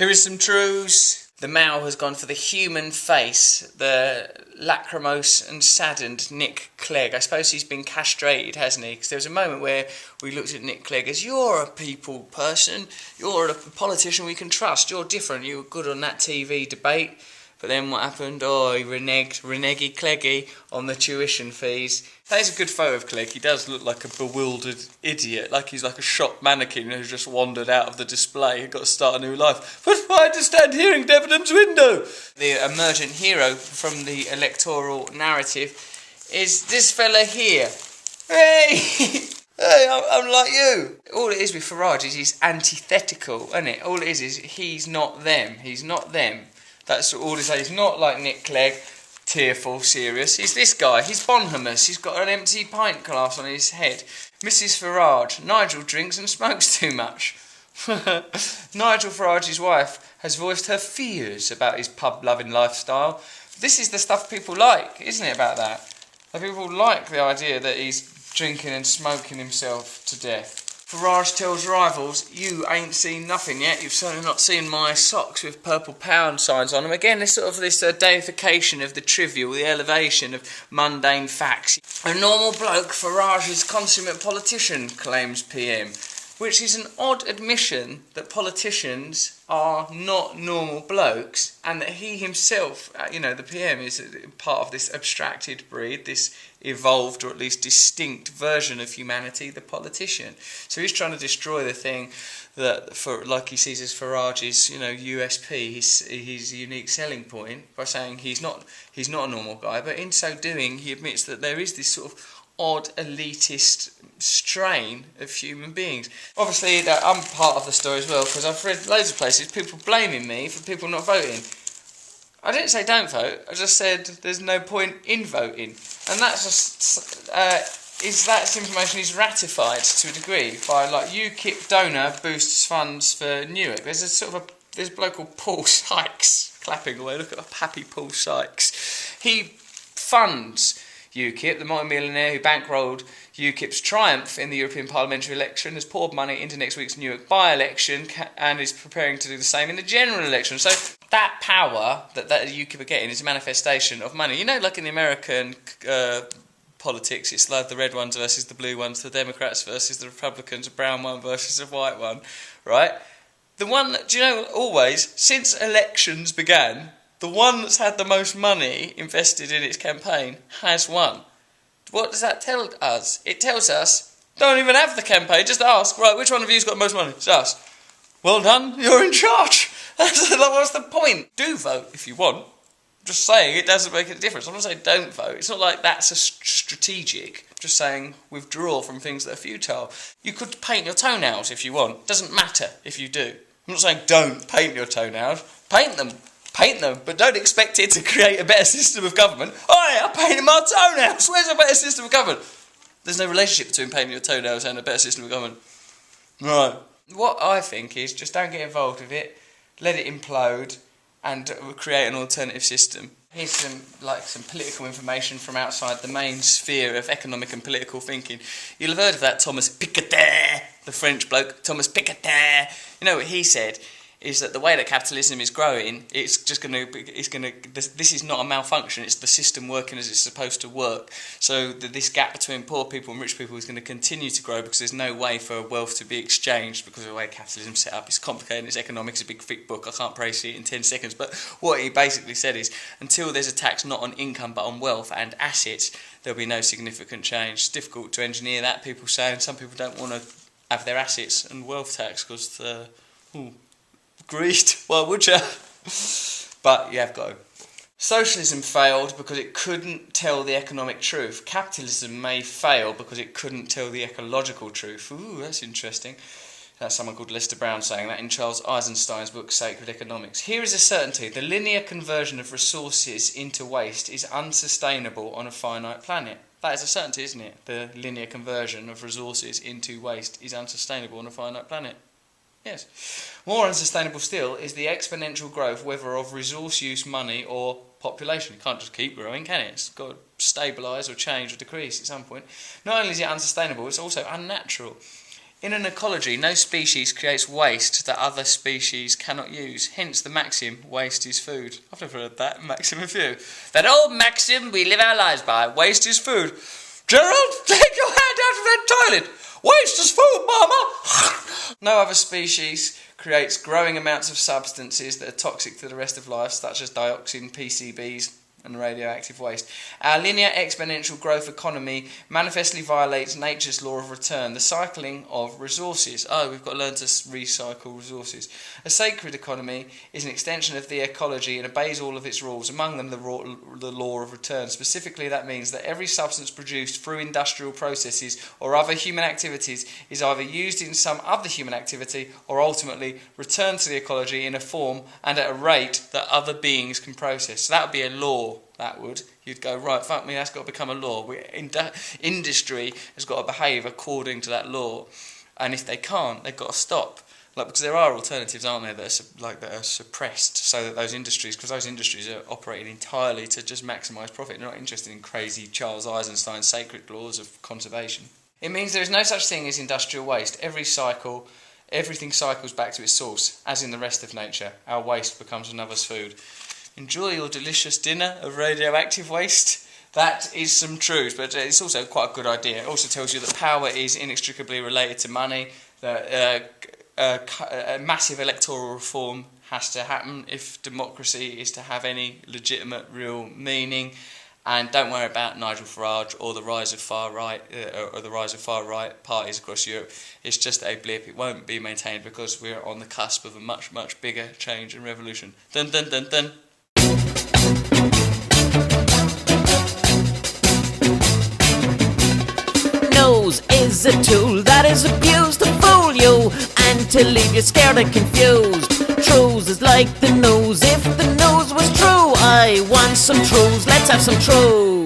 Here is some Trews. The Mao has gone for the human face, the lachrymose and saddened Nick Clegg. I suppose he's been castrated, hasn't he? Because there was a moment where we looked at Nick Clegg as, you're a people person, you're a politician we can trust, you're different, you were good on that TV debate. But then what happened? Oh, he reneggy Cleggy on the tuition fees. That is a good photo of Clegg. He does look like a bewildered idiot, like he's like a shop mannequin who's just wandered out of the display and got to start a new life. But why to stand here in Debenham's window? The emergent hero from the electoral narrative is this fella here. Hey! Hey, I'm like you. All it is with Farage is he's antithetical, isn't it? All it is he's not them. He's not them. That's all it is. He's not like Nick Clegg, tearful, serious. He's this guy. He's Bonhamus. He's got an empty pint glass on his head. Mrs. Farage. Nigel drinks and smokes too much. Nigel Farage's wife has voiced her fears about his pub-loving lifestyle. This is the stuff people like, isn't it, about that? People like the idea that he's drinking and smoking himself to death. Farage tells rivals, you ain't seen nothing yet, you've certainly not seen my socks with purple pound signs on them. Again, this sort of deification of the trivial, the elevation of mundane facts. A normal bloke, Farage is consummate politician, claims PM, which is an odd admission that politicians are not normal blokes and that he himself, the PM, is part of this abstracted breed, this evolved or at least distinct version of humanity, the politician. So he's trying to destroy the thing that, like he sees as Farage's, USP, his unique selling point, by saying he's not a normal guy. But in so doing, he admits that there is this sort of odd elitist strain of human beings. Obviously, I'm part of the story as well, because I've read loads of places people blaming me for people not voting. I didn't say don't vote, I just said there's no point in voting. And that's just, that information is ratified to a degree by, like, UKIP donor boosts funds for Newark. There's a bloke called Paul Sykes clapping away. Look at happy Paul Sykes. He funds UKIP, the multi-millionaire who bankrolled UKIP's triumph in the European parliamentary election, has poured money into next week's Newark by-election and is preparing to do the same in the general election. So that power that UKIP are getting is a manifestation of money. Like in the American politics, it's like the red ones versus the blue ones, the Democrats versus the Republicans, a brown one versus a white one, right? The one that, always, since elections began, the one that's had the most money invested in its campaign has won. What does that tell us? It tells us, don't even have the campaign, just ask, right, which one of you's got the most money? It's us. Well done, you're in charge. What's the point? Do vote if you want. Just saying, it doesn't make a difference. I'm not saying don't vote. It's not like that's a strategic. I'm just saying withdraw from things that are futile. You could paint your toenails if you want. It doesn't matter if you do. I'm not saying don't paint your toenails. Paint them, but don't expect it to create a better system of government. I painted my toenails. Where's a better system of government? There's no relationship between painting your toenails and a better system of government. Right. What I think is just don't get involved with it, let it implode, and create an alternative system. Here's some political information from outside the main sphere of economic and political thinking. You'll have heard of that Thomas Piketty, the French bloke, Thomas Piketty. What he said is that the way that capitalism is growing, this is not a malfunction, it's the system working as it's supposed to work. So this gap between poor people and rich people is going to continue to grow because there's no way for wealth to be exchanged because of the way capitalism is set up. It's complicated, it's economics, it's a big thick book, I can't probably see it in 10 seconds, but what he basically said is, until there's a tax not on income but on wealth and assets, there'll be no significant change. It's difficult to engineer that, people say, and some people don't want to have their assets and wealth tax because greed, why would you? But you have got to. Socialism failed because it couldn't tell the economic truth. Capitalism may fail because it couldn't tell the ecological truth. Ooh, that's interesting. That's someone called Lester Brown saying that in Charles Eisenstein's book Sacred Economics. Here is a certainty. The linear conversion of resources into waste is unsustainable on a finite planet. That is a certainty, isn't it? The linear conversion of resources into waste is unsustainable on a finite planet. Yes. More unsustainable still is the exponential growth, whether of resource use, money, or population. It can't just keep growing, can it? It's got to stabilise or change or decrease at some point. Not only is it unsustainable, it's also unnatural. In an ecology, no species creates waste that other species cannot use. Hence the maxim, waste is food. I've never heard that maxim of you. That old maxim we live our lives by, waste is food. Gerald, take your hand out of that toilet. Waste is food, mama. No other species creates growing amounts of substances that are toxic to the rest of life, such as dioxin, PCBs, and radioactive waste. Our linear exponential growth economy manifestly violates nature's law of return, the cycling of resources. Oh, we've got to learn to recycle resources. A sacred economy is an extension of the ecology and obeys all of its rules, among them the law of return. Specifically, that means that every substance produced through industrial processes or other human activities is either used in some other human activity or ultimately returned to the ecology in a form and at a rate that other beings can process. So that would be a law. That would. You'd go, right, fuck me, that's got to become a law. Industry has got to behave according to that law. And if they can't, they've got to stop. Because there are alternatives, aren't there, that are suppressed so that those industries, because those industries are operating entirely to just maximise profit. They're not interested in crazy Charles Eisenstein's sacred laws of conservation. It means there is no such thing as industrial waste. Everything cycles back to its source, as in the rest of nature. Our waste becomes another's food. Enjoy your delicious dinner of radioactive waste. That is some truth, but it's also quite a good idea. It also tells you that power is inextricably related to money, that a massive electoral reform has to happen if democracy is to have any legitimate, real meaning. And don't worry about Nigel Farage or the rise of far right parties across Europe. It's just a blip. It won't be maintained because we're on the cusp of a much, much bigger change and revolution. Dun dun dun dun. Nose is a tool that is abused to fool you and to leave you scared and confused. Trews is like the nose. If the nose was true, I want some trews. Let's have some trews.